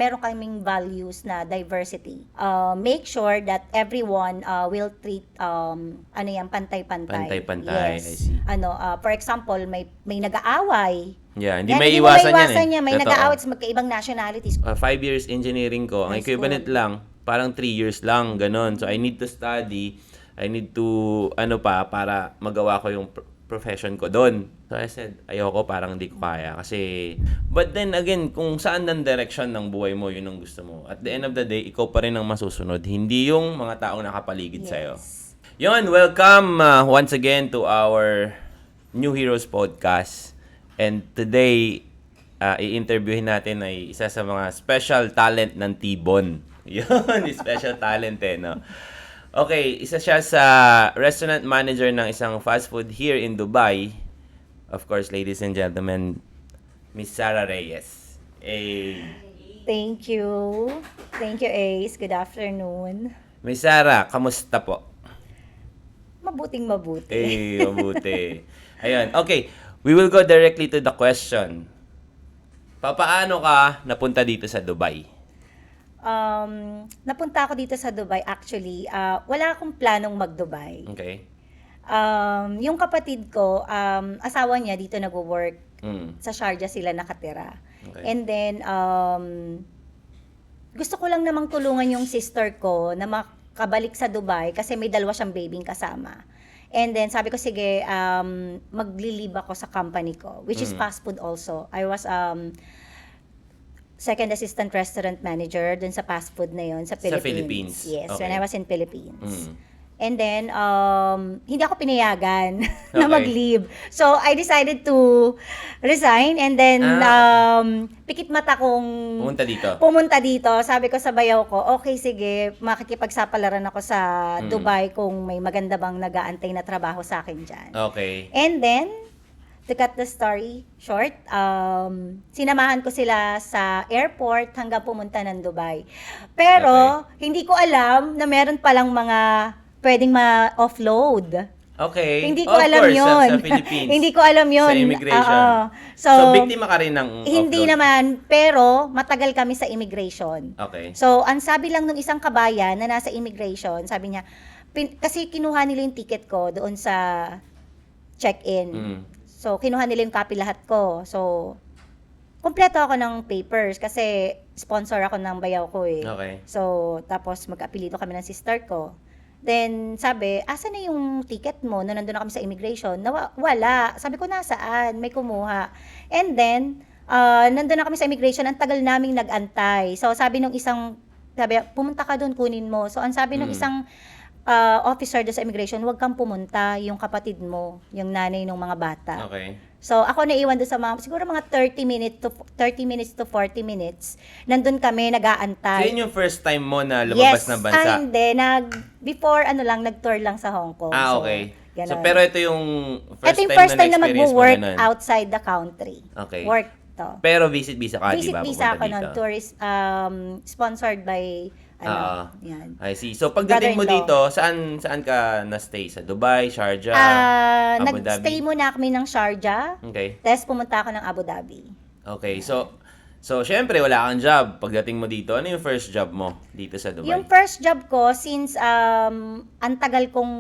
meron kaming values na diversity. Make sure that everyone will treat pantay-pantay. Pantay-pantay, Yes. I see. For example, may nag-aaway. Yeah, hindi Yan, may mo iwasan yan maiwasan eh. yan. May Totoo. nag-aaway sa magkaibang nationalities. 5 years engineering ko, ang High equivalent school. lang, parang 3 years lang, ganon. So, I need to study, I need to, para magawa ko yung profession ko doon. So, I said, ayoko, parang hindi ko kaya. Kasi, but then again, kung saan ng direction ng buhay mo, yun ang gusto mo. At the end of the day, ikaw pa rin ang masusunod. Hindi yung mga taong nakapaligid sa'yo. Yes. Yun, welcome once again to our New Heroes Podcast. And today, i-interviewin natin ay isa sa mga special talent ng T-Bon. Yun, special talent no? Okay, isa siya sa restaurant manager ng isang fast food here in Dubai. Of course, ladies and gentlemen, Miss Sarah Reyes. Thank you. Thank you, Ace. Good afternoon. Miss Sarah, kamusta po? Mabuting mabuti. Mabuti. Ayun, okay. We will go directly to the question. Papaano ka napunta dito sa Dubai? Napunta ako dito sa Dubai actually. Wala akong planong mag-Dubai. Okay. Yung kapatid ko, asawa niya dito nag-work. Sa Mm. Sharjah sila nakatira. Okay. And then, gusto ko lang namang tulungan yung sister ko na makabalik sa Dubai kasi may dalawa siyang babing kasama. And then, sabi ko, sige, magli-leave ako sa company ko, which is fast food also. I was second assistant restaurant manager dun sa fast food na yon sa Philippines. Sa Philippines. Yes, Okay. when I was in Philippines. Mm. And then, hindi ako pinayagan na Okay. mag-leave. So, I decided to resign and then, pikit mata kong Pumunta dito. Sabi ko sa bayaw ko, okay, sige, makikipagsapalaran ako sa Dubai kung may maganda bang nag-aantay na trabaho sa akin dyan. Okay. And then, to cut the story short, sinamahan ko sila sa airport hanggang pumunta ng Dubai. Pero, hindi ko alam na meron palang mga pwedeng ma-offload. Okay. Hindi ko Of alam course, yun. Sa Philippines. Hindi ko alam yun. Sa immigration. So, biktima ka rin ng hindi offload? naman, pero matagal kami sa immigration. Okay. So, ang sabi lang ng isang kabayan na nasa immigration, sabi niya, kasi kinuha nila yung ticket ko doon sa check-in. Mm. So, kinuha nila yung copy lahat ko. So, kumpleto ako ng papers kasi sponsor ako ng bayaw ko eh. Okay. So, tapos mag-apelyido kami ng sister ko. Then, sabi, asa na yung ticket mo nung nandun na kami sa immigration? Wala. Sabi ko, nasaan? May kumuha. And then, nandun na kami sa immigration, ang tagal naming nag-antay. So, sabi, pumunta ka doon, kunin mo. So, ang sabi nung isang officer doon sa immigration, huwag kang pumunta, yung kapatid mo, yung nanay ng mga bata. Okay. So, ako naiwan doon sa siguro mga 30 minutes to 40 minutes. Nandun kami, So, nag-aantay. yun yung first time mo na lumabas ng bansa? Hindi. Before, nag-tour lang sa Hong Kong. Okay. Ganon. So, pero ito yung Ito yung first time na na-experience mo mag-work ganun. outside the country. Okay. Work to. Pero visit visa ka, di Visit ba? visa ako Pupunta nun. dito? Tourist, sponsored by, yan. I see. So, pagdating mo Brother-in-law. dito, saan ka na-stay? Sa Dubai, Sharjah, Abu Dhabi? Nag-stay muna kami ng Sharjah. Okay. Tapos pumunta ako ng Abu Dhabi. Okay. So, syempre, wala kang job. Pagdating mo dito, ano yung first job mo dito sa Dubai? Yung first job ko, since ang tagal kong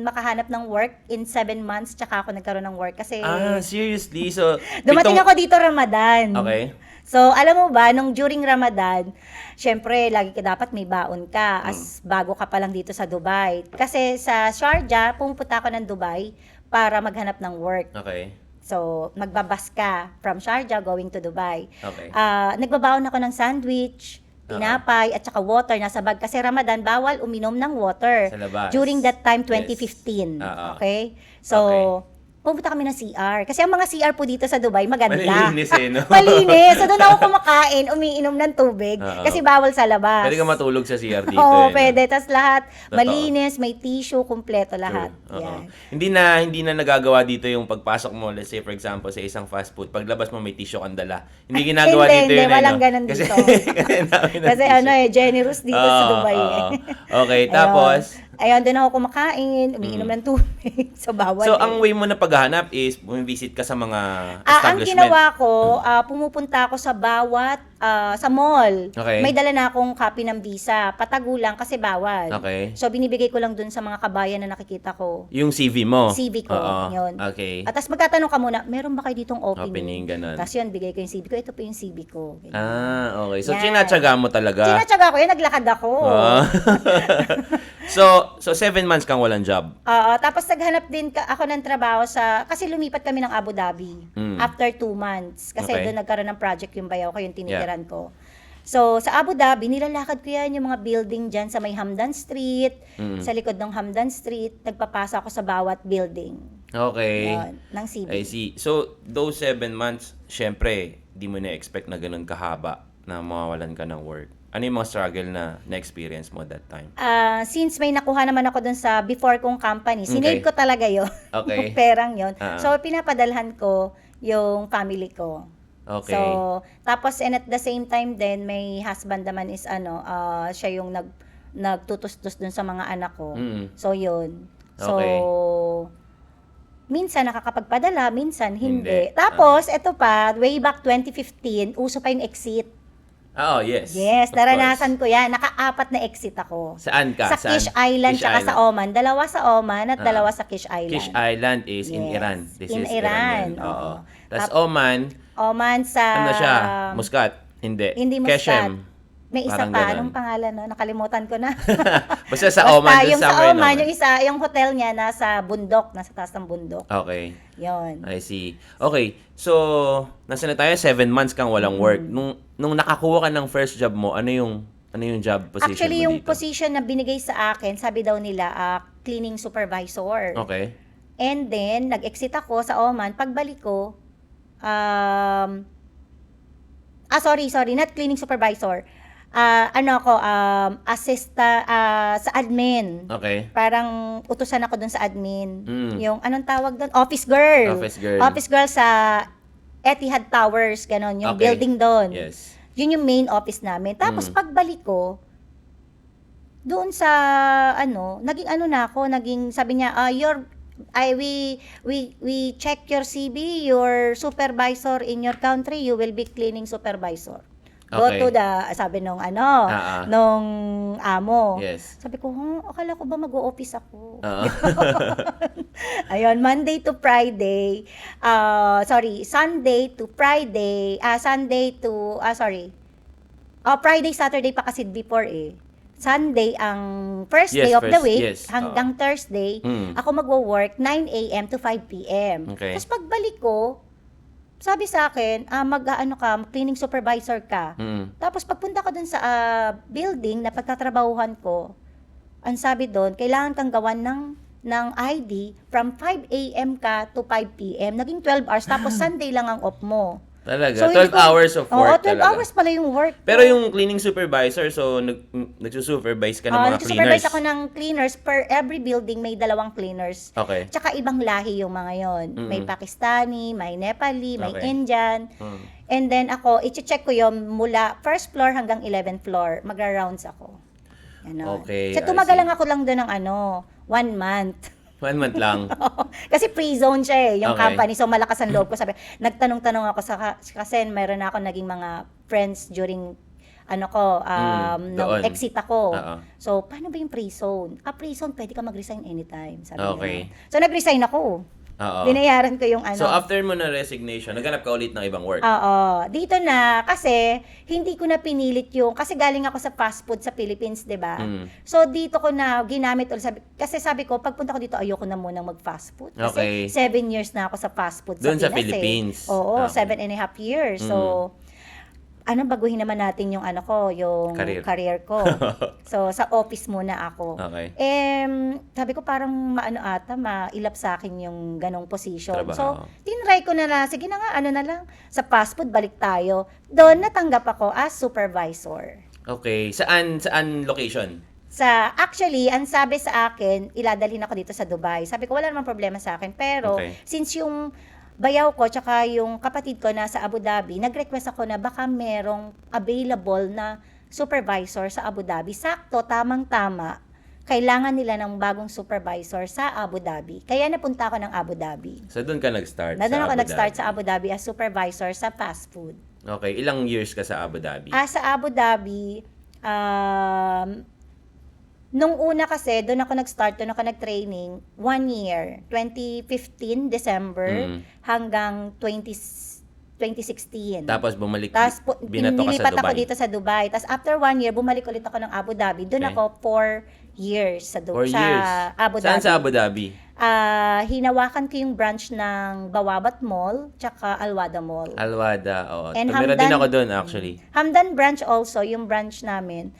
makahanap ng work, in 7 months, tsaka ako nagkaroon ng work. Kasi Seriously? So, dumating ako dito Ramadan. Okay. So, alam mo ba, during Ramadan, syempre, lagi ka dapat may baon ka as bago ka pa lang dito sa Dubai. Kasi sa Sharjah, pumunta ako ng Dubai para maghanap ng work. Okay. So, magbabas ka from Sharjah going to Dubai. Okay. Nagbabaon ako ng sandwich, tinapay, at saka water nasa bag. Kasi Ramadan, bawal uminom ng water. Sa labas. During that time, Yes. 2015. Oo. Okay? So, pumunta kami ng CR. Kasi ang mga CR po dito sa Dubai, maganda. Malinis no? Malinis. So, doon ako kumakain, umiinom ng tubig. Oo. Kasi bawal sa labas. Pwede ka matulog sa CR dito. Oo, no? pwede. Tapos lahat, Totoo. malinis, may tissue, kumpleto lahat. True. Oo. Yan. Hindi na nagagawa dito yung pagpasok mo, let's say for example sa isang fast food, paglabas mo may tissue kang dala. Hindi ginagawa dito Hindi, yun. walang no? ganun dito. Kasi Kasi generous dito sa Dubai. Oo. Okay, tapos Ayun, doon ako kumakain, umiinom ng tubig. So, bawal So, eh. ang way mo na paghahanap is bumivisit ka sa mga Ang establishment. ginawa ko, pumupunta ako sa bawat, sa mall. Okay. May dala na akong copy ng visa. Patago lang kasi bawal. Okay. So, binibigay ko lang dun sa mga kabayan na nakikita ko. Yung CV mo. CV ko, Oo. yun. Okay. At tapos magtatanong ka muna, meron ba kayo ditong opening? Opening, ganun. Tapos yun, bigay ko yung CV ko. Ito po yung CV ko. Ganyan. Okay. So, Yan. tinatsaga mo talaga. Tinatsaga ko yun, naglakad ako. Ah. so 7 months kang walang job. Tapos naghanap din ako ng trabaho kasi lumipat kami ng Abu Dhabi after 2 months. Kasi Okay. doon nagkaroon ng project yung bayaw ko, yung tinitiran ko. So, sa Abu Dhabi, nilalakad ko yan, yung mga building dyan sa may Hamdan Street, sa likod ng Hamdan Street, nagpapasa ako sa bawat building. Okay. Yun, ng CV. I see. So, those 7 months, syempre, di mo na-expect na ganun kahaba na mawawalan ka ng work. Ano yung mga struggle na na-experience mo that time? Since may nakuha naman ako dun sa before kong company, sinave ko talaga yun. Okay. Yung perang yun. Ah. So, pinapadalhan ko yung family ko. Okay. So, tapos and at the same time din, may husband naman is siya yung nagtutustos dun sa mga anak ko. Mm. So, yun. So, Okay. minsan nakakapagpadala, minsan Hindi. hindi. Tapos, eto pa, way back 2015, uso pa yung exit. Oh, yes. Yes, Of naranasan course. ko yan. Naka-4 na exit ako. Saan ka? Sa Saan? Kish Island Kish tsaka Island. sa Oman. Dalawa sa Oman at dalawa sa Kish Island. Kish Island is in Yes. Iran. This In is Iran, Iranian. oo. Tapos Oman, Oman sa... ano siya? Muscat? Hindi. Muscat. Keshem. May isa Parang pa. ganun. Anong pangalan, no? Nakalimutan ko na. Basta sa Oman, dun yung sa somewhere Oman, naman. yung isa, yung hotel niya nasa bundok, nasa taas ng bundok. Okay. Yon. I see. Okay. So, nasa na tayo? 7 months kang walang work. Nung nakakuha ka ng first job mo, ano yung job position Actually, mo yung dito? position na binigay sa akin, sabi daw nila, cleaning supervisor. Okay. And then, nag-exit ako sa Oman. Pagbalik ko, sorry, not cleaning supervisor. Sa admin. Okay. Parang utusan ako dun sa admin. Mm. Yung, anong tawag dun? Office girl. Office girl. Office girl sa Etihad Towers, ganon. Yung Okay. building doon. Yes. Yun yung main office namin. Tapos, pagbalik ko, doon sa, naging, sabi niya, we check your CV, your supervisor in your country, you will be cleaning supervisor. Go Okay. to sabi nung nung amo. Yes. Sabi ko, akala ko ba mag-o-office ako? Oo. Ayun, Monday to Friday, Sunday to Friday, Friday, Saturday pa kasi before eh. Sunday ang first Yes, day of the first, week yes. hanggang Thursday, Mm. ako magwo-work 9 a.m. to 5 p.m. Okay. Tapos pagbalik ko, sabi sa akin, cleaning supervisor ka. Mm. Tapos pagpunta ko dun sa building na pagtatrabahuhan ko, ang sabi doon, kailangan kang gawan ng ID from 5 a.m. ka to 5 p.m. Naging 12 hours, tapos Sunday lang ang off mo. Talaga? So, 12 hours of work 12 talaga? hours pala yung work ko. Pero yung cleaning supervisor, so nagsusupervise ka ng mga cleaners? Nagsusupervise ako ng cleaners. Per every building, may 2 cleaners. Okay. Tsaka ibang lahi yung mga yon. May Pakistani, may Nepali, may Okay. Indian. And then ako, i-check ko yun mula first floor hanggang 11th floor. Magra-rounds ako. Ganon. Okay, So, I tumagal see. lang ako lang doon ng 1 month. 1 month lang. Kasi pre-zone siya yung Okay. company. So, malakas ang loob ko. Sabi, nagtanong-tanong ako kasi meron na ako naging mga friends during nung doon. exit ako. Oo. So, paano ba yung pre-zone? Pre-zone, pwede ka mag-resign anytime. Sabi Okay. nila. So, nag-resign ako. Oo. Binayaran ko yung So, after mo na resignation, naghanap ka ulit ng ibang work? Oo. Dito na, kasi hindi ko na pinilit kasi galing ako sa fast food sa Philippines, di ba? So, dito ko na ginamit ulit. Kasi sabi ko, pagpunta ko dito, ayoko na munang mag-fast food. Okay. Kasi 7 years na ako sa fast food Doon sa Pinas, Philippines? Oo, Okay. 7.5 years. So, baguhin naman natin yung yung career ko. So, sa office muna ako. Okay. Sabi ko parang mailap sa akin yung ganong position. Trabaho. So, tinry ko na sige na nga, na lang, sa fast food, balik tayo. Doon, natanggap ako as supervisor. Okay. Saan location? Actually, ang sabi sa akin, iladalhin ako dito sa Dubai. Sabi ko, wala namang problema sa akin. Pero, Okay. since yung bayaw ko, tsaka yung kapatid ko nasa Abu Dhabi, nag-request ako na baka merong available na supervisor sa Abu Dhabi. Sakto, tamang-tama. kailangan nila ng bagong supervisor sa Abu Dhabi. Kaya napunta ako ng Abu Dhabi. So, doon ka nag-start Doon ako Abu nag-start Dhabi. sa Abu Dhabi as supervisor sa fast food. Okay, ilang years ka sa Abu Dhabi? Sa Abu Dhabi, nung una kasi, doon ako nag-start, doon ako nag-training, 1 year, 2015, December, hanggang 2016. Tapos bumalik, Tapos binato ka sa nilipat ako Dubai. dito sa Dubai. Tapos after 1 year, bumalik ulit ako ng Abu Dhabi. Doon Okay. ako 4 years sa, 4 sa years. Abu Dhabi. Saan sa Abu Dhabi? Hinawakan ko yung branch ng Bawabat Mall, tsaka Alwada Mall. Alwada. Oo. And Tumira din Hamdan- ako doon actually. Hamdan branch also, yung branch namin,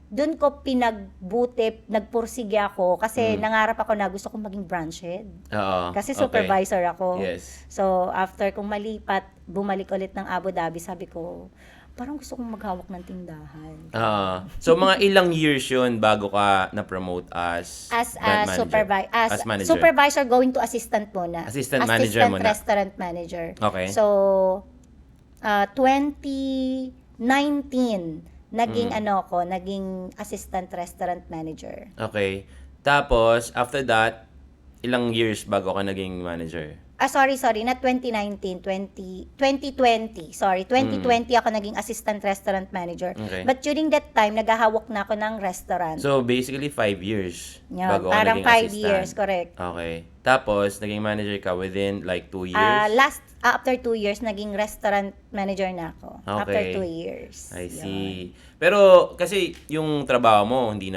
doon ko pinagbuti, nagpursige ako kasi nangarap ako na gusto kong maging branch head. Oo. Kasi okay. supervisor ako. Yes. So, after kong malipat, bumalik ulit ng Abu Dhabi, sabi ko, parang gusto kong maghawak ng tindahan. So, mga ilang years yun bago ka na-promote as brand manager? As manager. Supervisor going to assistant muna. Assistant manager muna. Restaurant manager. Okay. So, 2019, naging naging assistant restaurant manager. Okay. Tapos, after that, ilang years bago ka naging manager? Sorry, not 2019, 2020. Sorry, 2020 ako naging assistant restaurant manager. Okay. But during that time, naghahawak na ako ng restaurant. So, basically, 5 years Yeah, bago ka parang naging 5 assistant. years, correct. Okay. Tapos, naging manager ka within like 2 years? After 2 years, naging restaurant manager na ako. After Okay. 2 years. I Yun. see. Pero kasi yung trabaho mo hindi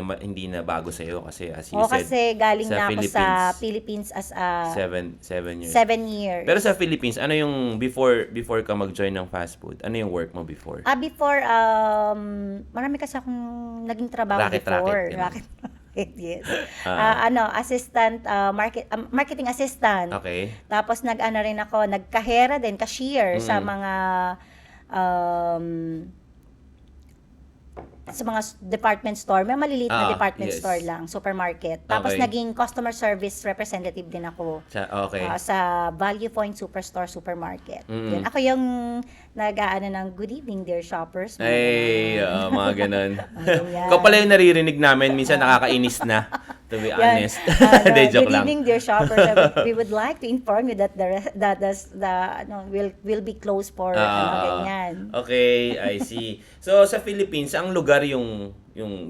na bago sa iyo kasi as you said Kasi galing sa na ako sa Philippines as a 7 years. 7 years. Pero sa Philippines, ano yung before ka mag-join ng fast food? Ano yung work mo before? Before, marami kasi akong naging trabaho before. Racket, Yes. Assistant, marketing assistant. Okay. Tapos rin ako, nagkahera din, cashier sa mga department store. May maliliit na department yes. store lang, supermarket. Tapos Okay. naging customer service representative din ako. Okay. Sa Value Point Superstore Supermarket. Yun. Ako yung ng good evening dear shoppers. Ay, mga ganun. Ganyan. Ikaw pala yung naririnig namin, minsan nakakainis na, to be honest. Hindi, joke Good lang. evening dear shoppers. We would like to inform you that will be closed for ganyan. Okay, I see. So, sa Philippines, ang lugar yung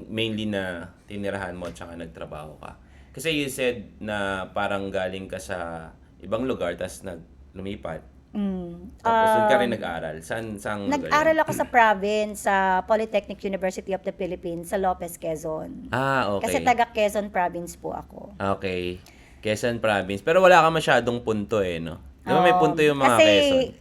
mainly na tinirahan mo at saka nagtrabaho ka. Kasi you said na parang galing ka sa ibang lugar, tapos lumipat. Tapos doon ka rin nag-aral. Saan lugar Nag-aral yun? ako sa province, sa Polytechnic University of the Philippines, sa Lopez, Quezon. Okay. Kasi taga Quezon province po ako. Okay. Quezon Province. Pero wala ka masyadong punto no? Di ba may punto yung mga kasi, Quezon?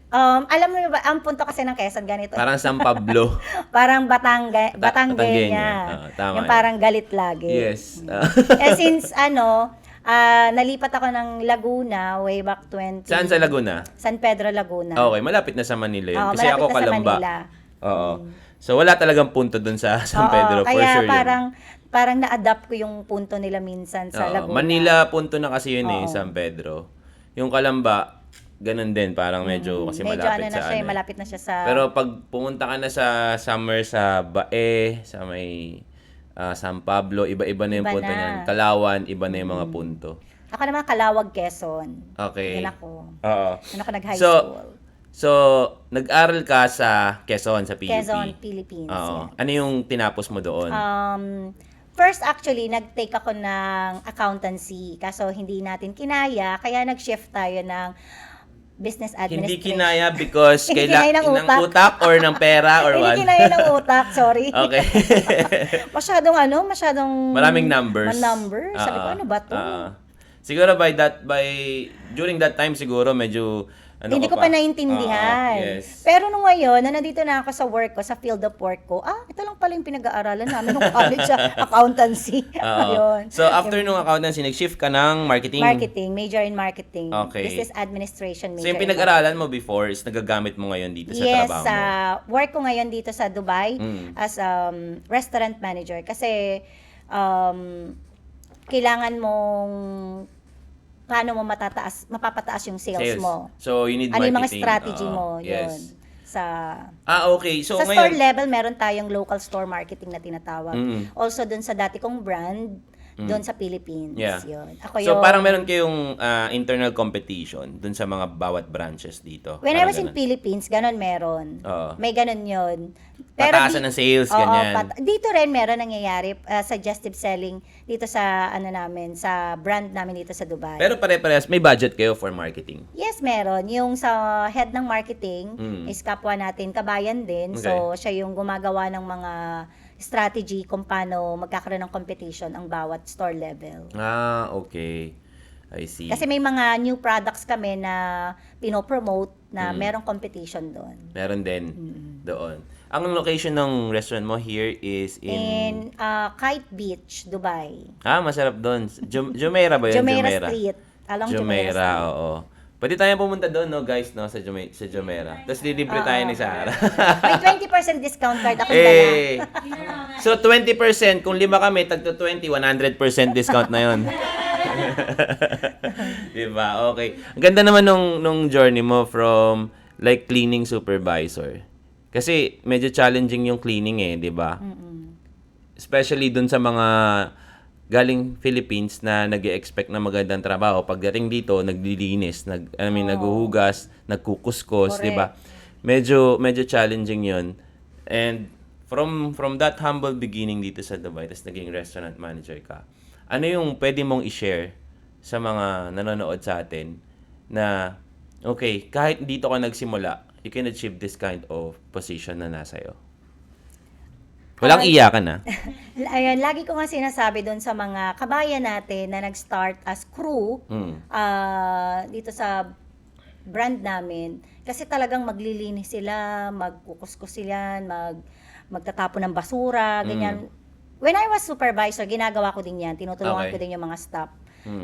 alam mo ba, ang punto kasi ng Quezon ganito. Parang San Pablo. Parang Batanggenya. Batanggenya. Tama Yung parang galit lagi. Yes. Since nalipat ako ng Laguna way back 20. Saan sa Laguna? San Pedro, Laguna. Okay, malapit na sa Manila yun. Oo, Kasi malapit ako na sa Kalamba. Manila. Oo. So wala talagang punto dun sa San Pedro, for kaya sure yun. parang na-adapt ko yung punto nila minsan sa Oo, Laguna. Manila punto na kasi yun Oo. San Pedro. Yung Kalamba, ganun din, parang medyo kasi Medyo malapit sa siya, malapit na siya sa... Pero pag pumunta ka na sa summer sa Bae, sa may San Pablo, iba-iba na yung Iba punto na. niyan. Kalawan, iba na yung mga punto. Ako naman, Calawag, Quezon. Okay. Yan ako. Oo. Doon ako nag-high So, school. So, nag-aral ka sa Quezon, sa PUP? Quezon, Philippines. Oo. Yes. Ano yung tinapos mo doon? First, actually, nag-take ako ng accountancy. Kaso, hindi natin kinaya. Kaya nag-shift tayo ng business Hindi administration. kinaya because Hindi kailangan kinaya ng ng utak or ng pera or what? Hindi kinaya ng utak, sorry. Okay. masyadong... Maraming numbers. Number. Sabi ko, ano ba to? Siguro during that time siguro medyo hindi ko pa naintindihan. Yes. Pero nung ngayon, na nandito na ako sa work ko, sa field of work ko, ito lang pala yung pinag-aaralan namin nung college sa accountancy. Ayun. So, after nung accountancy, nag-shift ka ng marketing? Marketing, major in marketing. Okay. Business administration major. So, yung pinag-aralan mo before is nagagamit mo ngayon dito sa yes, trabaho mo? work ko ngayon dito sa Dubai as restaurant manager. Kasi, kailangan mong paano mo mapapataas yung sales mo. So, you need Ano marketing. yung mga strategy mo, yun. Yes. Okay. So sa store ngayon, level, meron tayong local store marketing na tinatawag. Mm. Also, dun sa dati kong brand, doon sa Philippines. Yeah. Yun. Ako So yung, parang meron kayong internal competition dun sa mga bawat branches dito. when I Parang was in ganun. Philippines, ganon meron. Oo. May ganon yun. Pataasan ng sales, ganyan. Dito rin meron nangyayari suggestive selling dito sa namin, sa brand namin dito sa Dubai. Pero pare-parehas, may budget kayo for marketing. Yes, meron. Yung sa head ng marketing Mm. is kapwa natin, kabayan din. So, siya yung gumagawa ng mga strategy kung paano magkakaroon ng competition ang bawat store level. Okay. I see. Kasi may mga new products kami na pinopromote na merong competition doon. Meron din doon. Ang location ng restaurant mo here is In Kite Beach, Dubai. masarap doon. Jumeirah ba yun? Jumeirah Street. Along Jumeirah Jumeirah, Street. oo. Pwede tayong pumunta doon, no, guys, no, sa Jumeirah. Tapos libre tayo ni Sarah. May 20% discount card akong dala. So 20%, kung 5 kami, tagto 20, 100% discount na yon. Diba? Okay. Ang ganda naman nung journey mo from like cleaning supervisor. Kasi medyo challenging yung cleaning di ba? Especially dun sa mga galing Philippines na nag-expect na magandang trabaho. Pagdating dito, naglilinis, naghuhugas, nagkukuskos, di ba? Medyo challenging 'yon. And from that humble beginning dito sa Dubai, tapos naging restaurant manager ka. Ano yung pwede mong i-share sa mga nanonood sa atin na okay, kahit dito ka nagsimula, you can achieve this kind of position na nasa iyo? Walang iyakan na. Ayun, lagi ko nga sinasabi doon sa mga kabayan natin na nag-start as crew dito sa brand namin. Kasi talagang maglilinis sila, magkukuskus sila, magtatapon ng basura, ganyan. When I was supervisor, ginagawa ko din yan. Tinutulungan ko din yung mga staff.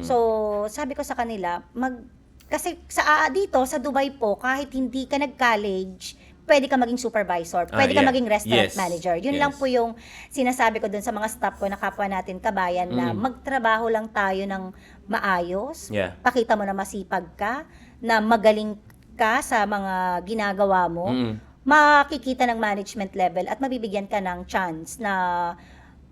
So, sabi ko sa kanila, kasi dito, sa Dubai po, kahit hindi ka nag-college, pwede ka maging supervisor, pwede ka maging restaurant manager. Yun lang po yung sinasabi ko dun sa mga staff ko na kapwa natin kabayan na magtrabaho lang tayo ng maayos. Pakita mo na masipag ka, na magaling ka sa mga ginagawa mo. Makikita ng management level at mabibigyan ka ng chance na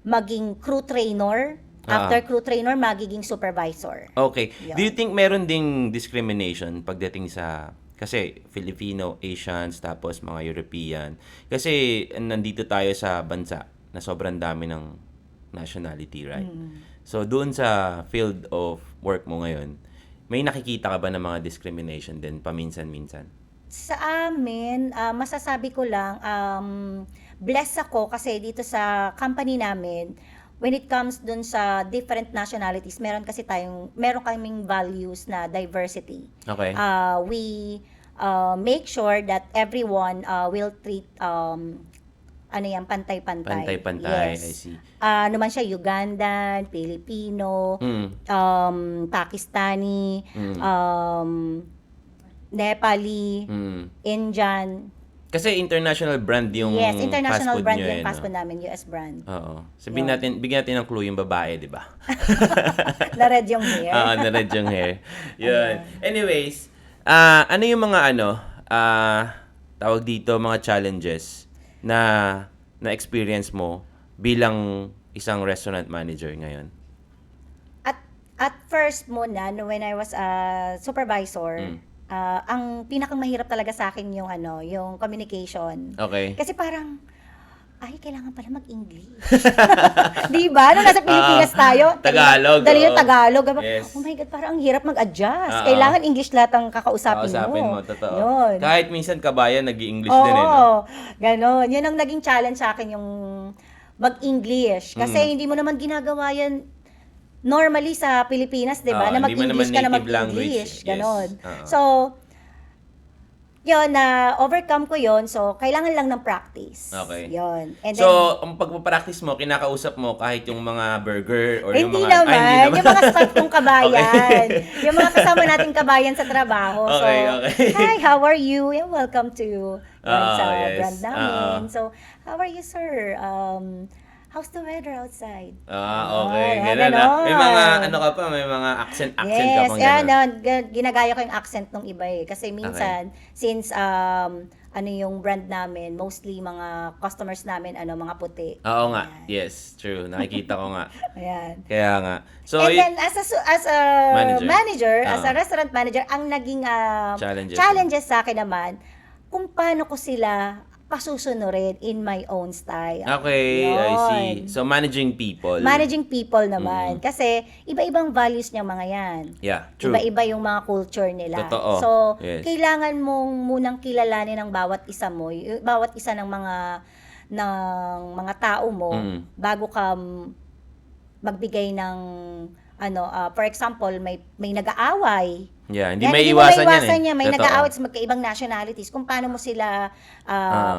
maging crew trainer. After crew trainer, magiging supervisor. Okay. Yun. Do you think meron ding discrimination pagdating sa kasi Filipino, Asians, tapos mga European? Kasi nandito tayo sa bansa na sobrang dami ng nationality, right? So doon sa field of work mo ngayon, may nakikita ka ba ng mga discrimination din paminsan-minsan? Sa amin, masasabi ko lang, blessed ako kasi dito sa company namin, when it comes dun sa different nationalities, meron kaming values na diversity. Okay. We make sure that everyone will treat pantay-pantay. Pantay-pantay, Yes. I see. Ano man siya, Ugandan, Filipino, Pakistani, Nepali, Indian. Kasi international brand yung Yes, international fast food brand nyo, yung fast no? food namin, US brand. Oo. Bigyan natin ng clue yung babae, di ba? Na red yung hair. Na red yung hair. Yun. Anyways, ano yung mga tawag dito, mga challenges na experience mo bilang isang restaurant manager ngayon? At first muna, when I was a supervisor, ang pinakang mahirap talaga sa akin yung communication. Okay. Kasi parang, kailangan pala mag-English. Di ba? Nung nasa Pilipinas tayo, Tagalog. Dali yung Tagalog. Yes. Oh my God, parang ang hirap mag-adjust. Kailangan English lahat ang kakausapin mo. Totoo. Yun. Kahit minsan kabayan, nag-i-English din no? Oo, ganon. Yun ang naging challenge sa akin, yung mag-English. Kasi hindi mo naman ginagawa yan normally sa Pilipinas, di ba? Na Hindi mo mag-English naman ka na native language. mag-English. Ganon. Yes. So, yun, overcome ko yun. So, kailangan lang ng practice. Okay. Yun. And then, So, ang pagpapractice mo, kinakausap mo kahit yung mga burger or yung hindi mga... naman. Yung mga staff kong kabayan. Yung mga kasama nating kabayan sa trabaho. Okay. Hi, how are you? And welcome to sa yes. brand namin. So, how are you, sir? How's the weather outside? Okay. Ganun. Ganun. May mga, may mga accent ka Yes, pang ganun. ginagaya ko yung accent ng iba eh. Kasi minsan, since ano yung brand namin, mostly mga customers namin, mga puti. Oo nga. Ayan. Yes, true. Nakikita ko nga. Ayan. Kaya nga. So, And then, as a manager, as a Oo. restaurant manager, ang naging Challenges. challenges sa akin naman, kung paano ko sila pasusunurin in my own style. Okay, I see. Yun. So, managing people. Managing people naman. Kasi, iba-ibang values niya mga yan. Yeah, true. Iba-iba yung mga culture nila. Totoo. So, Yes. kailangan mong munang kilalanin ng bawat isa mo, bawat isa ng mga tao mo bago ka magbigay ng for example, may nag-aaway. Yeah, hindi Yan, may hindi mo iwasan yan maiwasan eh. yan. May Totoo. nag-aaway sa magkaibang nationalities. Kung paano mo sila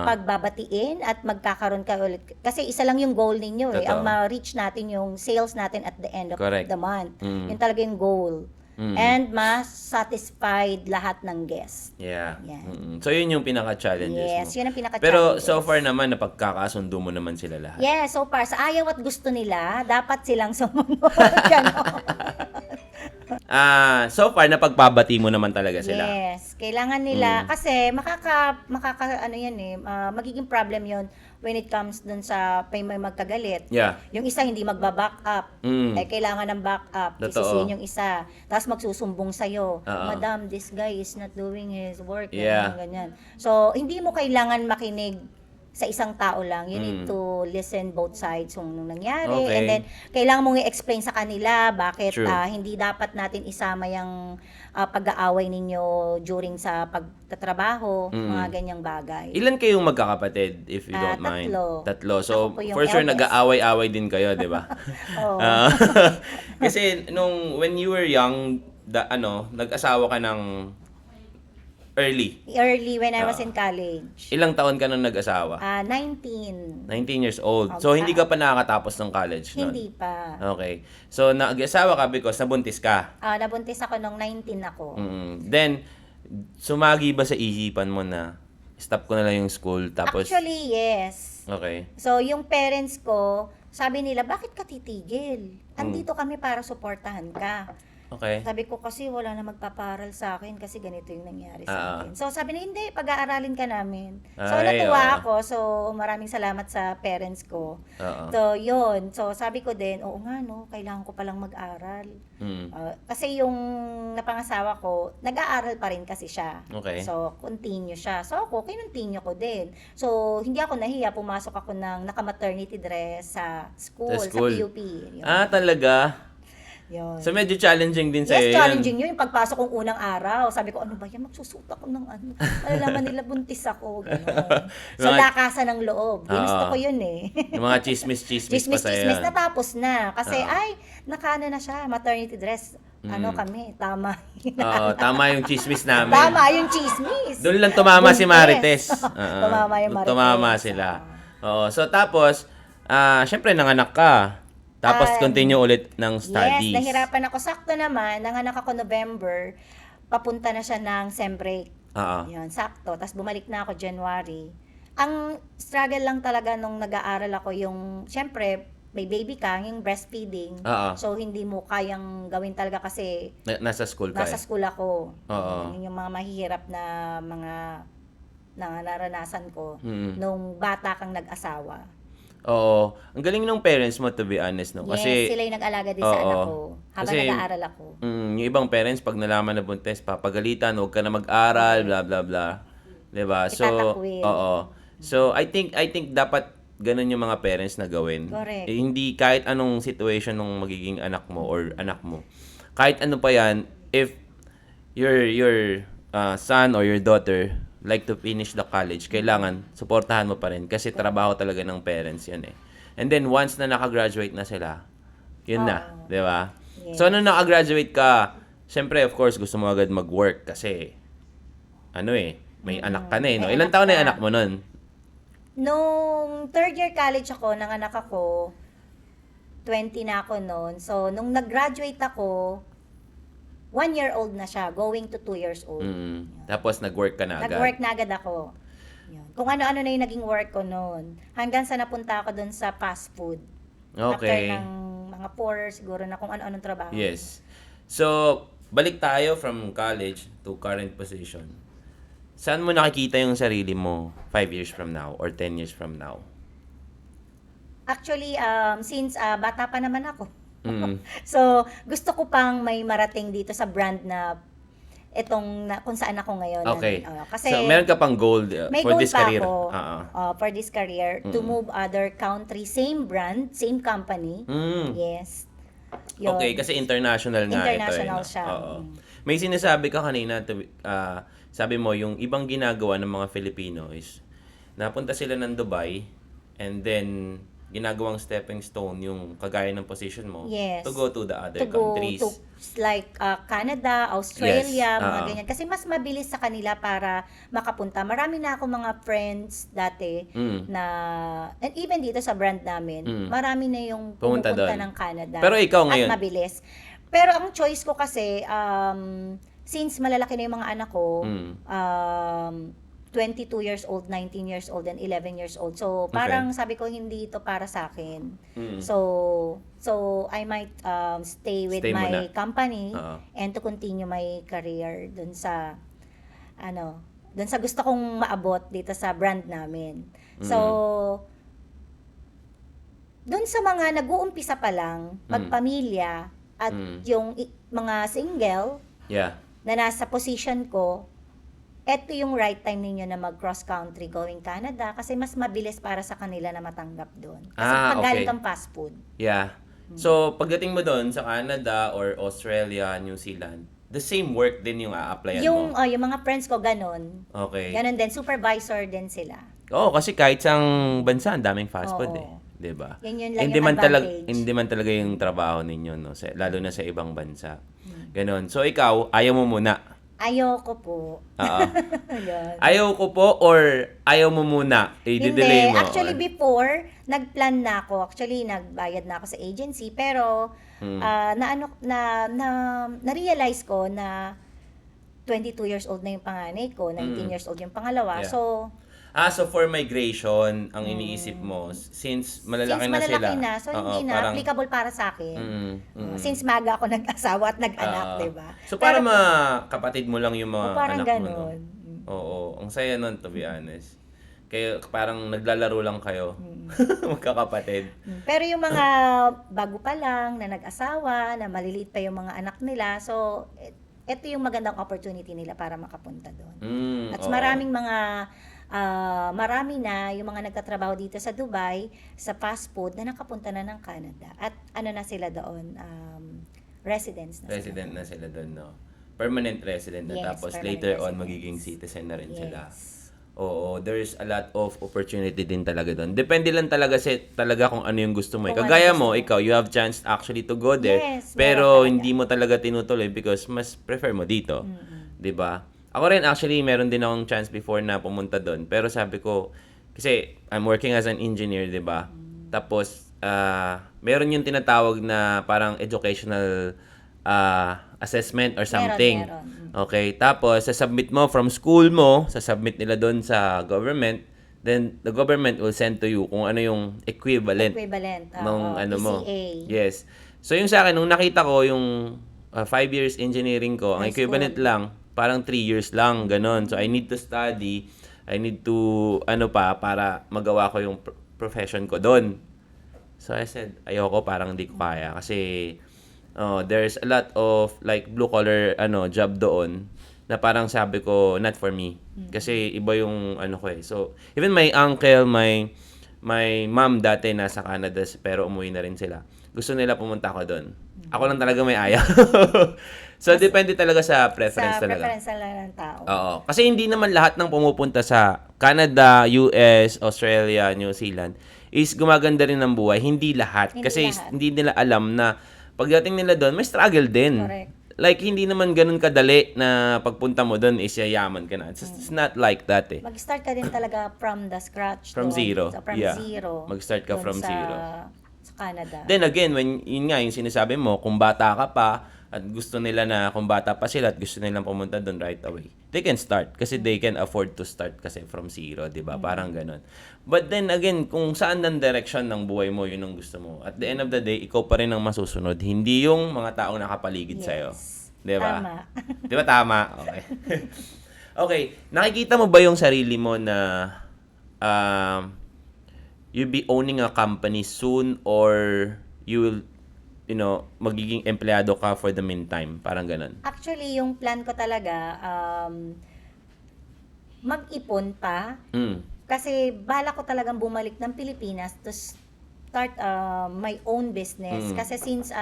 pagbabatiin at magkakaroon ka ulit. Kasi isa lang yung goal ninyo eh. Totoo. Ang ma-reach natin yung sales natin at the end of Correct. the month. Mm. Yun talaga yung goal. And mas-satisfied lahat ng guests. Yeah. Yan. So, yun yung pinaka-challenges Yes, mo. yun ang pinaka-challenges. Pero so far naman, napagkakasundo mo naman sila lahat. Yes, so far, sa ayaw at gusto nila, dapat silang sumunod. Ganon. So far, napagpabati mo naman talaga sila. Yes, kailangan nila kasi magiging problem 'yon when it comes dun sa may magkagalit. Yeah. Yung isa hindi magba-back up. Kailangan ng back up. Totoo. Sisisihin yung isa. Tapos magsusumbong sa'yo. Oo. Madam, this guy is not doing his work. Yeah. Ganyan. So, hindi mo kailangan makinig sa isang tao lang. You need to listen both sides kung anong nangyari. Okay. And then, kailangan mong i-explain sa kanila bakit True. hindi dapat natin isama yung pag-aaway ninyo during sa pagtatrabaho, mga ganyang bagay. Ilan kayong magkakapatid, if you don't mind? Tatlo. So, Ako po yung for sure, eldest. nag-aaway-away din kayo, di ba? Oo. Kasi, when you were young, nag-asawa ka ng early. Early when I was in college. Ilang taon ka nung nag-asawa? 19. 19 years old. So, hindi ka pa nakakatapos ng college nun? Hindi pa. Okay. So, nag-asawa ka because nabuntis ka? Nabuntis ako nung 19 ako. Then, sumagi ba sa isipan mo na stop ko na lang yung school tapos... Actually, yes. Okay. So, yung parents ko, sabi nila, bakit ka titigil? Andito kami para suportahan ka. Okay. Sabi ko kasi wala na magpaparal sa akin kasi ganito yung nangyari sa akin. Ah. So sabi niya, hindi, pag-aaralin ka namin. So Ay, natuwa oo. ako. So maraming salamat sa parents ko. Oo. So yun. So sabi ko din, oo nga no, kailangan ko palang mag-aral. Kasi yung napangasawa ko, nag-aaral pa rin kasi siya. Okay. So continue siya. So ako, kinontinue ko din. So hindi ako nahiya, pumasok ako ng naka-maternity dress sa school, Sa school. sa PUP. Yun. Talaga? Yun. So, medyo challenging din sa'yo Yes, challenging yun. Yung pagpasok kong unang araw, sabi ko, ano ba yan? Magsusuot ako ng malalaman nila buntis ako. Ganun. So, Mga- lakasan ng loob. Ginusto Oo. ko yun eh. Yung mga chismis-chismis pa sa'yo. Chismis, natapos na. Kasi, Oo. nakana na siya, maternity dress. Kami, tama. Oo, tama yung chismis namin. Tama yung chismis. Doon lang tumama si Buntis. Marites. Oo. Tumama yung Marites. Tumama sila. Oo. So, tapos, syempre, nanganak ka. Tapos, continue ulit ng studies. Yes, nahirapan ako. Sakto naman, nanganak ako November, papunta na siya ng sem break. Oo. Yun, sakto. Tapos bumalik na ako January. Ang struggle lang talaga nung nag-aaral ako yung, syempre, may baby ka, yung breastfeeding. Oo. So, hindi mo kayang gawin talaga kasi Nasa school ka nasa eh. school ako. Oo. Yun yung mga mahihirap na mga na naranasan ko Mm. nung bata kang nag-asawa. Oo. Ang galing ng parents mo, to be honest, no? Kasi, Yes, sila yung nag-alaga din sa Oo. anak ko habang Kasi, nag-aaral ako. yung ibang parents, pag nalaman na buntis, papagalitan, huwag ka na mag-aral, bla bla bla. 'Di ba? So, Itatakwil. oo. So, I think dapat ganun yung mga parents na gawin. Correct. Hindi kahit anong situation ng magiging anak mo or anak mo. Kahit ano pa yan, if your son or your daughter like to finish the college, kailangan suportahan mo pa rin kasi trabaho talaga ng parents yun eh. And then once na nakagraduate na sila, yun na, 'di ba? Yes. So nung nakagraduate ka, syempre of course gusto mo agad mag-work kasi may anak ka na eh, no? May Ilang anak taon na yung ka. anak mo nun? Nung third year college ako, nanganak ako, 20 na ako noon. So, nung nag-graduate ako, 1-year-old na siya, going to 2 years old. Tapos nag-work ka na agad. Nag-work na agad ako. Yun. Kung ano-ano na yung naging work ko noon. Hanggang sa napunta ako doon sa fast food. After Okay. ng mga 4 siguro na kung ano-anong trabaho. Yes. So, balik tayo from college to current position. saan mo nakikita yung sarili mo 5 years from now or 10 years from now? Actually, since bata pa naman ako. Mm. So, gusto ko pang may marating dito sa brand na kung saan ako ngayon. Okay. Kasi So, meron ka pang goal may for goal this pa career? ako Oo. for this career to move other country, same brand, same company. Mm. Yes. Yun. Okay, kasi international nga International ito. siya. Oo. May sinasabi ka kanina, sabi mo, yung ibang ginagawa ng mga Filipino is, napunta sila ng Dubai, and then, ginagawang stepping stone yung kagaya ng position mo Yes. to go to the other To go countries. to like Canada, Australia, Yes. mga Oo. ganyan. Kasi mas mabilis sa kanila para makapunta. Marami na ako mga friends dati Mm. na, and even dito sa brand namin, Mm. marami na yung Pumunta pumupunta doon. ng Canada. Pero ikaw ngayon? At mabilis. Pero ang choice ko kasi, since malalaki na yung mga anak ko, Mm. 22 years old, 19 years old, and 11 years old. So, parang sabi ko, hindi ito para sa akin. Mm. So I might stay with Stay my muna. company Oo. and to continue my career dun sa gusto kong maabot dito sa brand namin. So, dun sa mga nag-uumpisa pa lang, magpamilya, at yung mga single Yeah. na nasa position ko, eto yung right time ninyo na mag-cross country going Canada kasi mas mabilis para sa kanila na matanggap doon. Kasi pag galing Okay. kang fast food. Yeah. So, pagdating mo doon sa Canada or Australia, New Zealand, the same work din yung a-applyan mo. Yung mga friends ko ganon. Okay. Ganon din, supervisor din sila. Oo, kasi kahit sa bansa, ang daming fast food Oo. eh. 'Di ba? Yan yun lang Hindi yung man talaga advantage. hindi man talaga yung trabaho ninyo, no, lalo na sa ibang bansa. Ganon. So ikaw, ayaw mo muna. Ayoko po. Oo. Yun. Ayaw ko po or ayaw mo muna? I-delay Hindi. mo. Actually, before, nagplan na ako. Actually, nagbayad na ako sa agency. Pero, na-realize ko na 22 years old na yung panganay ko, 19 years old yung pangalawa. Yeah. So, So for migration, ang iniisip mo, since malalaki since na sila. malalaki na, so hindi na parang- applicable para sa akin. Mm. Since maga ako nag-asawa at nag-anak, Ah. 'di ba? So para Pero- kapatid mo lang yung mga parang anak mo, no? ganon. Oo, ang saya nun, to be honest. Kaya parang naglalaro lang kayo, magkakapatid. Pero yung mga bago pa lang, na nag-asawa, na maliliit pa yung mga anak nila, so, ito yung magandang opportunity nila para makapunta doon. At Oo. marami na yung mga nagtatrabaho dito sa Dubai, sa fast food, na nakapunta na ng Canada. At ano na sila doon, residents na Resident sila. na sila doon, no? Permanent resident na, Yes, tapos permanent later on residents. magiging citizen na rin sila. Yes. Oo, there's a lot of opportunity din talaga doon. Depende lang talaga talaga kung ano yung gusto mo. Kung ano Kagaya gusto mo, mo. ikaw, you have chance actually to go there, Yes, pero meron talaga. hindi mo talaga tinutuloy because mas prefer mo dito. 'Di ba? Ako rin actually, meron din akong chance before na pumunta doon, pero sabi ko kasi I'm working as an engineer, 'di ba? Tapos meron yung tinatawag na parang educational assessment or something. Meron. Okay, tapos sasubmit mo from school mo, sasubmit nila doon sa government, then the government will send to you kung ano yung equivalent Equivalent. nung ano mo. ECA. Yes. So yung sa akin, nung nakita ko yung 5 years engineering ko, ang High equivalent lang, parang 3 years lang, ganon. So I need to study, I need to, para magawa ko yung profession ko doon. So I said, ayoko, parang hindi ko kaya. Kasi there's a lot of like blue collar job doon na parang sabi ko not for me kasi iba yung ko eh. So even my uncle, my mom dati nasa Canada pero umuwi na rin sila. Gusto nila pumunta ako doon. Ako lang talaga may ayaw. So depende talaga sa preference Sa talaga. preference lang ng tao. Oo. Kasi hindi naman lahat ng pumupunta sa Canada, US, Australia, New Zealand is gumaganda rin ng buhay. Hindi lahat. Hindi Kasi lahat. hindi nila alam na pagdating nila doon, may struggle din. Correct. Like, hindi naman ganun kadali na pagpunta mo doon is yayaman ka na. It's not like that eh. Mag-start ka din talaga from the scratch. From doon. zero. So, from Yeah. zero. Mag-start ka doon from zero. Sa Canada. Then again, yun nga, yung sinasabi mo, kung bata ka pa, at gusto nila na kung bata pa sila at gusto nilang pumunta doon right away, they can start kasi they can afford to start kasi from zero, di ba? Parang ganun. But then again, kung saan ng direction ng buhay mo, yun ang gusto mo. At the end of the day, ikaw pa rin ang masusunod, hindi yung mga taong nakapaligid Yes. sa'yo. Di ba? Tama. Di ba tama? Okay. Okay, nakikita mo ba yung sarili mo na you'll be owning a company soon or you will, magiging empleyado ka for the meantime? Parang ganun. Actually, yung plan ko talaga, mag-ipon pa. Mm. Kasi bala ko talagang bumalik ng Pilipinas to start my own business. Mm. Kasi since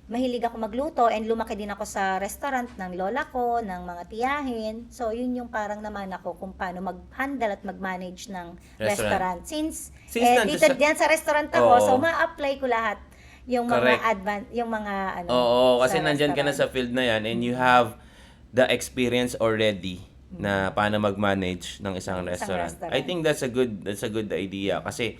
mahilig ako magluto and lumaki din ako sa restaurant ng lola ko, ng mga tiyahin. So, yun yung parang naman ako kung paano mag-handle at mag-manage ng restaurant. Since nandun dito diyan sa restaurant ako, Oo. so ma-apply ko lahat yung Correct. mga yung mga ano. Oo, kasi sa nandyan ka na restaurant. sa field na yan and you have the experience already na paano mag-manage ng isang restaurant. restaurant. I think that's a good idea kasi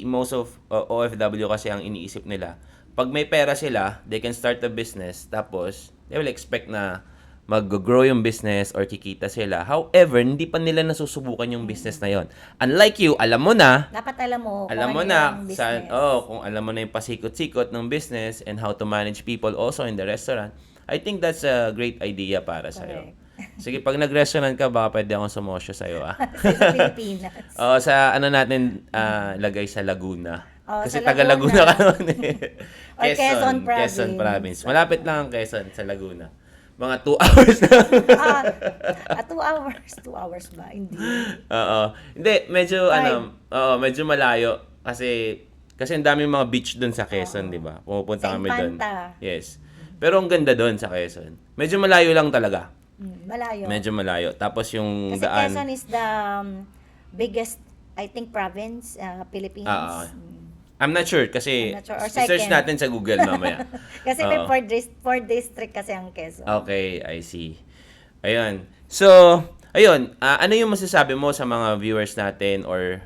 most of OFW kasi ang iniisip nila, pag may pera sila, they can start a business tapos they will expect na mag-grow yung business or kikita sila. However, hindi pa nila nasusubukan yung business na yon. Unlike you, alam mo na Dapat alam mo kung alam mo ano na yung business. kung alam mo na yung pasikot-sikot ng business and how to manage people also in the restaurant. I think that's a great idea para sa iyo. Sige, pag nag-restaurant ka, baka pwede akong sumosyo sa iyo Sa Pilipinas. sa natin lagay sa Laguna. Oh, Kasi sa taga Laguna ka Laguna. naman eh. Or Quezon Province. Quezon Province. Malapit lang ang Quezon sa Laguna. Mga 2 hours na. 2 hours. 2 hours ba? Hindi. Oo. Hindi, medyo malayo kasi ang daming mga beach doon sa Quezon, di ba? Pumupunta Sa kami doon. Infanta. Yes. Pero ang ganda doon sa Quezon. Medyo malayo lang talaga. Malayo. Medyo malayo. Tapos yung Kasi daan. Quezon is the biggest, I think, province, Philippines. I'm not sure kasi I'm not sure. Or search second. natin sa Google mamaya. Kasi may Oo. 4 district kasi ang Quezon. Okay, I see. Ayun. So, ayun. Ano yung masasabi mo sa mga viewers natin or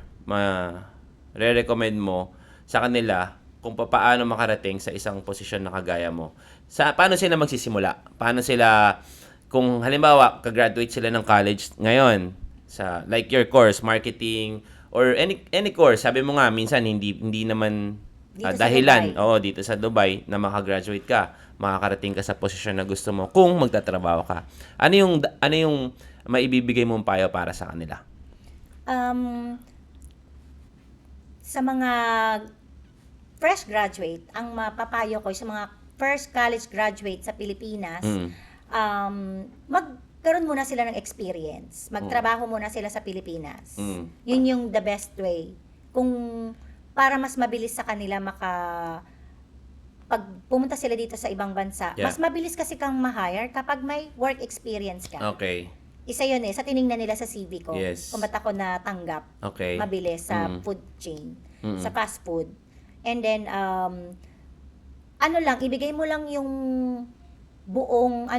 re-recommend mo sa kanila kung paano makarating sa isang posisyon na kagaya mo? Paano sila magsisimula? Paano sila, kung halimbawa, kagraduate sila ng college ngayon, sa like your course, marketing, or any course, sabi mo nga, minsan hindi naman Dito sa dahilan, Dubai. dito sa Dubai, na makagraduate ka, makakarating ka sa posisyon na gusto mo kung magtatrabaho ka. Ano yung maibibigay mong payo para sa kanila? Sa mga fresh graduate, ang mapapayo ko sa mga first college graduate sa Pilipinas, magkaroon muna sila ng experience. Magtrabaho muna sila sa Pilipinas. Yun yung the best way. Para mas mabilis sa kanila pag pumunta sila dito sa ibang bansa, mas mabilis kasi kang ma-hire kapag may work experience ka. Okay. Isa yun sa tiningnan nila sa CV ko. Yes. Kung ba't ako natanggap Okay. mabilis sa food chain, sa fast food. And then, ibigay mo lang yung buong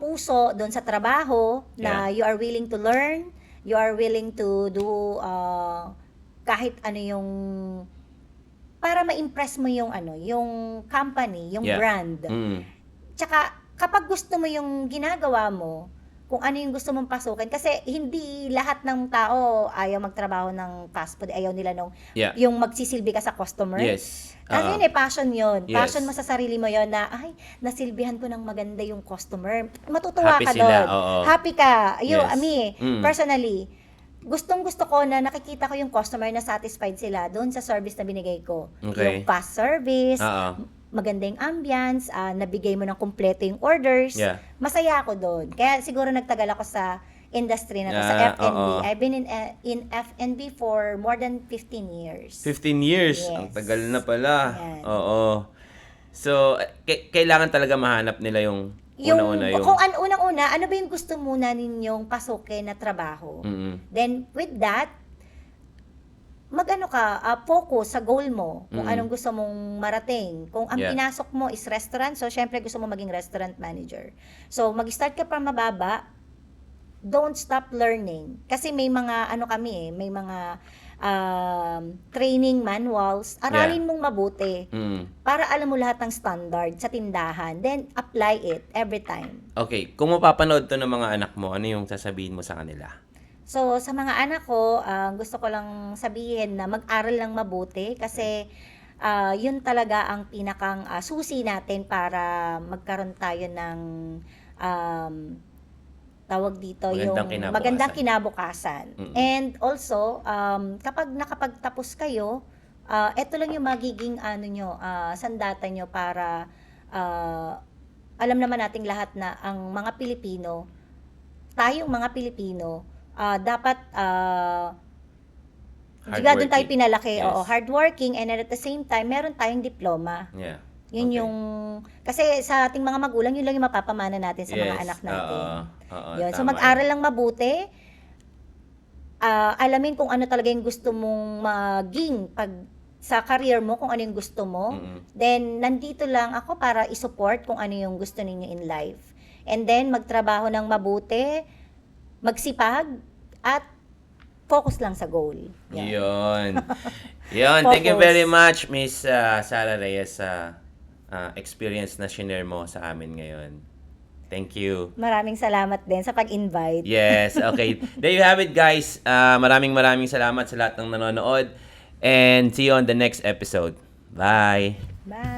puso doon sa trabaho na you are willing to learn, you are willing to do kahit ano yung para ma-impress mo yung yung company, yung brand. Tsaka kapag gusto mo yung ginagawa mo, kung ano yung gusto mong pasukin, kasi hindi lahat ng tao ayaw magtrabaho ng fast food, ayaw nila yung magsisilbi ka sa customer. Yes. Kasi yun passion yun. Yes. Passion mo sa sarili mo yun na, nasilbihan ko ng maganda yung customer. Matutuwa Happy ka sila, doon. oo. Happy ka. Yes. Personally, gustong-gusto ko na nakikita ko yung customer na satisfied sila doon sa service na binigay ko. Okay. Yung fast service, maganda yung ambience, nabigay mo ng kumpleto yung orders. Yeah. Masaya ako doon. Kaya siguro nagtagal ako sa industry na to, sa F&B. I've been in F&B for more than 15 years. 15 years? Yes. Ang tagal na pala. Yan. Oo. So, kailangan talaga mahanap nila yung una-una yung... Kung unang-una, ano ba yung gusto muna ninyong pasukin na trabaho? Then, with that, focus sa goal mo, kung anong gusto mong marating. Kung ang pinasok mo is restaurant, so syempre gusto mo maging restaurant manager. So, mag-start ka pa mababa, don't stop learning. Kasi may mga, may mga training manuals, aralin mong mabuti para alam mo lahat ng standard sa tindahan. Then, apply it every time. Okay, kung mapapanood to ng mga anak mo, ano yung sasabihin mo sa kanila? So, sa mga anak ko, gusto ko lang sabihin na mag-aral lang mabuti kasi yun talaga ang pinakang susi natin para magkaroon tayo ng tawag dito, Magandang yung kinabukasan. magandang kinabukasan. Mm. And also, kapag nakapagtapos kayo, eto lang yung magiging sandata nyo para alam naman nating lahat na ang mga Pilipino, tayong mga Pilipino, dapat doon tayo Hardworking. pinalaki, Yes. hardworking, and at the same time, meron tayong diploma. Yeah. Yun Okay. yung, kasi sa ating mga magulang, yun lang yung mapapamana natin sa mga Yes. anak natin. Oo, Yun. So, tama mag-aral yun. lang mabuti, alamin kung ano talaga yung gusto mong maging sa career mo, kung ano yung gusto mo. Mm-mm. Then, nandito lang ako para i-support kung ano yung gusto ninyo in life. And then, magtrabaho ng mabuti, magsipag, at focus lang sa goal. Yan. Yun. Yun. Thank you Focus. very much, Miss Sara Reyes, sa experience na share mo sa amin ngayon. Thank you. Maraming salamat din sa pag-invite. Yes, okay. There you have it, guys. Maraming salamat sa lahat ng nanonood. And see you on the next episode. Bye. Bye!